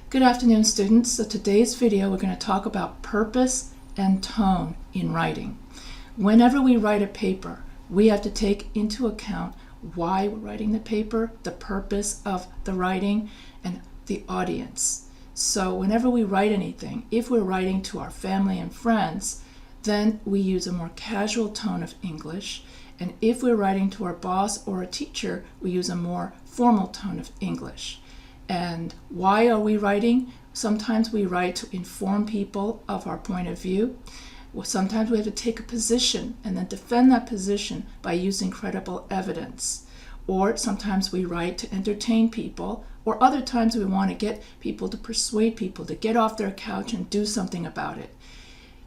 Good afternoon, students. So today's video we're going to talk about purpose and tone in writing. Whenever we write a paper, we have to take into account why we're writing the paper, the purpose of the writing, and the audience. So whenever we write anything, if we're writing to our family and friends, then we use a more casual tone of English. And if we're writing to our boss or a teacher, we use a more formal tone of English. And why are we writing? Sometimes we write to inform people of our point of view. Sometimes we have to take a position and then defend that position by using credible evidence. Or sometimes we write to entertain people, or other times we want to get people to persuade people to get off their couch and do something about it.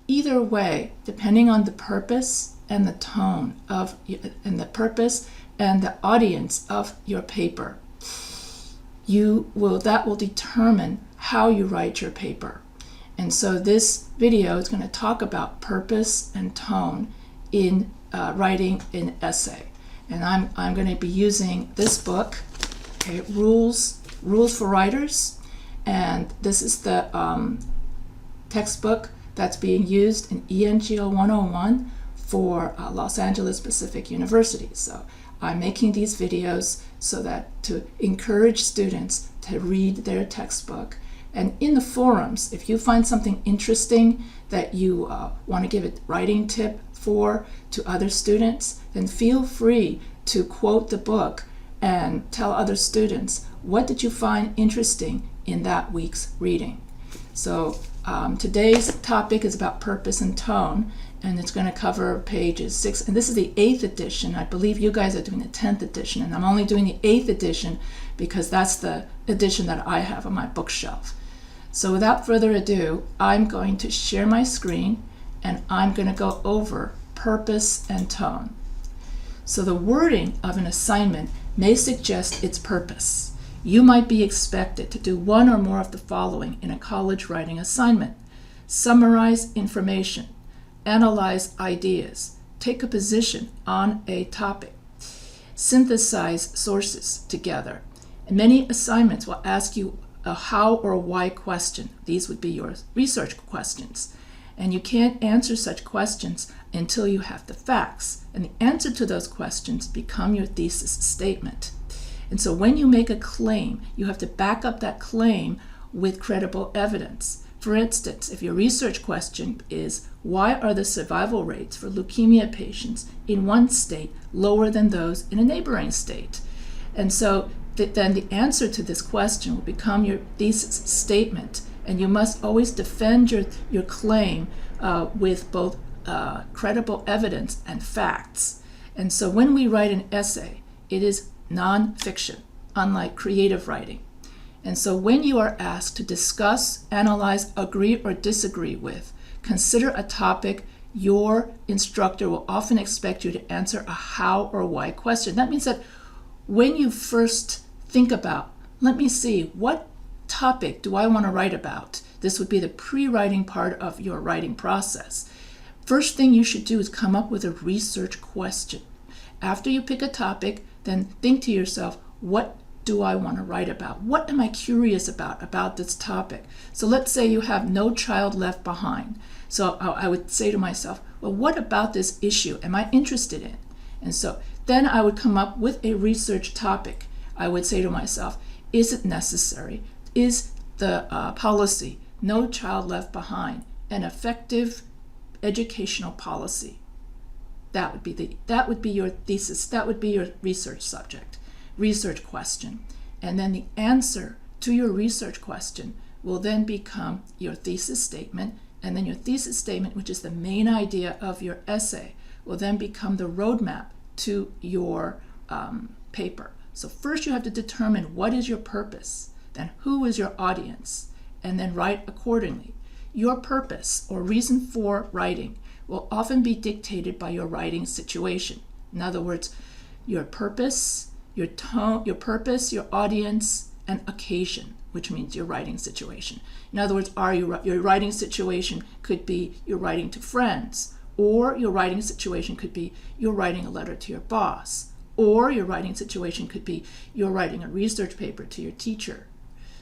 Either way, depending on the purpose and the tone of, and the purpose and the audience of your paper, that will determine how you write your paper. And so this video is going to talk about purpose and tone in writing an essay. And I'm going to be using this book, okay, Rules for Writers. And this is the textbook that's being used in ENGL 101 for Los Angeles Pacific University. So I'm making these videos so that to encourage students to read their textbook. And in the forums, if you find something interesting that you want to give a writing tip for to other students, then feel free to quote the book and tell other students, what did you find interesting in that week's reading? So today's topic is about purpose and tone, and it's going to cover pages 6, and this is the 8th edition. I believe you guys are doing the 10th edition, and I'm only doing the 8th edition because that's the edition that I have on my bookshelf. So without further ado, I'm going to share my screen, and I'm going to go over purpose and tone. So the wording of an assignment may suggest its purpose. You might be expected to do one or more of the following in a college writing assignment: summarize information, analyze ideas, take a position on a topic, synthesize sources together. And many assignments will ask you a how or why question. These would be your research questions. And you can't answer such questions until you have the facts. And the answer to those questions become your thesis statement. And so when you make a claim, you have to back up that claim with credible evidence. For instance, if your research question is, why are the survival rates for leukemia patients in one state lower than those in a neighboring state? And so then the answer to this question will become your thesis statement. And you must always defend your claim with both credible evidence and facts. And so when we write an essay, it is nonfiction, unlike creative writing. And so when you are asked to discuss, analyze, agree, or disagree with, consider a topic, your instructor will often expect you to answer a how or why question. That means that when you first think about, let me see, what topic do I want to write about? This would be the pre-writing part of your writing process. First thing you should do is come up with a research question. After you pick a topic, then think to yourself, what do I want to write about? What am I curious about this topic? So let's say you have No Child Left Behind. So I would say to myself, well, what about this issue am I interested in? And so then I would come up with a research topic. I would say to myself, is it necessary? Is the policy, No Child Left Behind, an effective educational policy? That would be your thesis. That would be your research subject, research question. And then the answer to your research question will then become your thesis statement. And then your thesis statement, which is the main idea of your essay, will then become the roadmap to your paper. So first you have to determine what is your purpose, then who is your audience, and then write accordingly. Your purpose or reason for writing will often be dictated by your writing situation. In other words, your purpose, your tone, your purpose, your audience, and occasion, which means your writing situation. In other words, your writing situation could be you're writing to friends, or your writing situation could be you're writing a letter to your boss, or your writing situation could be you're writing a research paper to your teacher.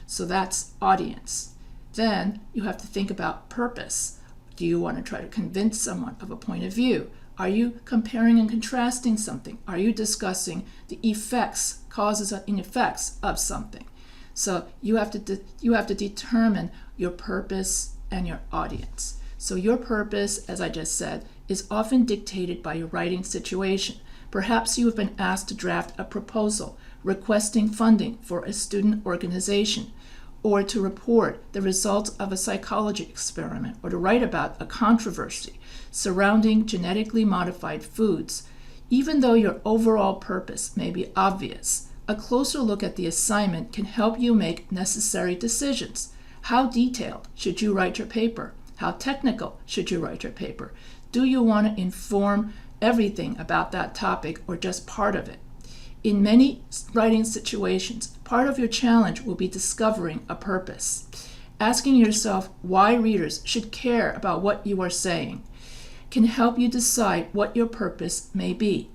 So that's audience. Then you have to think about purpose. Do you want to try to convince someone of a point of view? Are you comparing and contrasting something? Are you discussing the effects, causes and effects of something? So you have to determine your purpose and your audience. So your purpose, as I just said, is often dictated by your writing situation. Perhaps you have been asked to draft a proposal requesting funding for a student organization, or to report the results of a psychology experiment, or to write about a controversy surrounding genetically modified foods. Even though your overall purpose may be obvious, a closer look at the assignment can help you make necessary decisions. How detailed should you write your paper? How technical should you write your paper? Do you want to inform everything about that topic or just part of it? In many writing situations, part of your challenge will be discovering a purpose. Asking yourself why readers should care about what you are saying can help you decide what your purpose may be.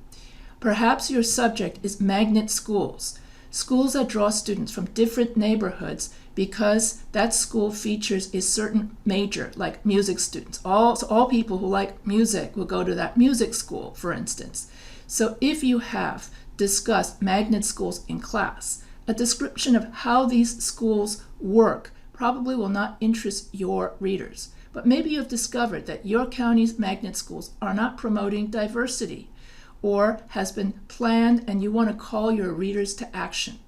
Perhaps your subject is magnet schools, schools that draw students from different neighborhoods because that school features a certain major, like music students. All people who like music will go to that music school, for instance. So if you have discussed magnet schools in class, a description of how these schools work probably will not interest your readers. But maybe you've discovered that your county's magnet schools are not promoting diversity, or has been planned and you want to call your readers to action.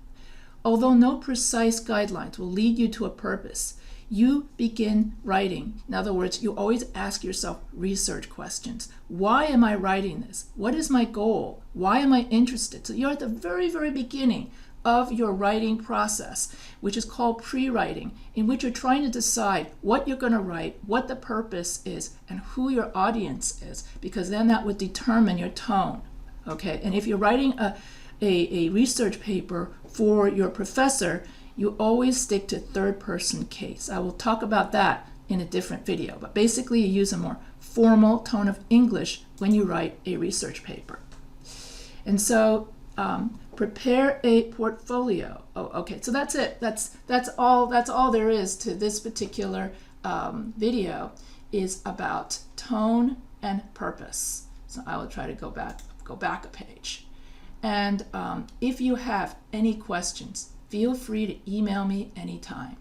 Although no precise guidelines will lead you to a purpose, you begin writing. In other words, you always ask yourself research questions. Why am I writing this? What is my goal? Why am I interested? So you're at the very, very beginning of your writing process, which is called pre-writing, in which you're trying to decide what you're going to write, what the purpose is, and who your audience is, because then that would determine your tone. Okay, and if you're writing a research paper for your professor, you always stick to third-person case. I will talk about that in a different video, but basically you use a more formal tone of English when you write a research paper. And so prepare a portfolio. Oh, okay, so that's it. That's all there is to this particular video, is about tone and purpose. So I will try to go back a page. And if you have any questions, feel free to email me anytime.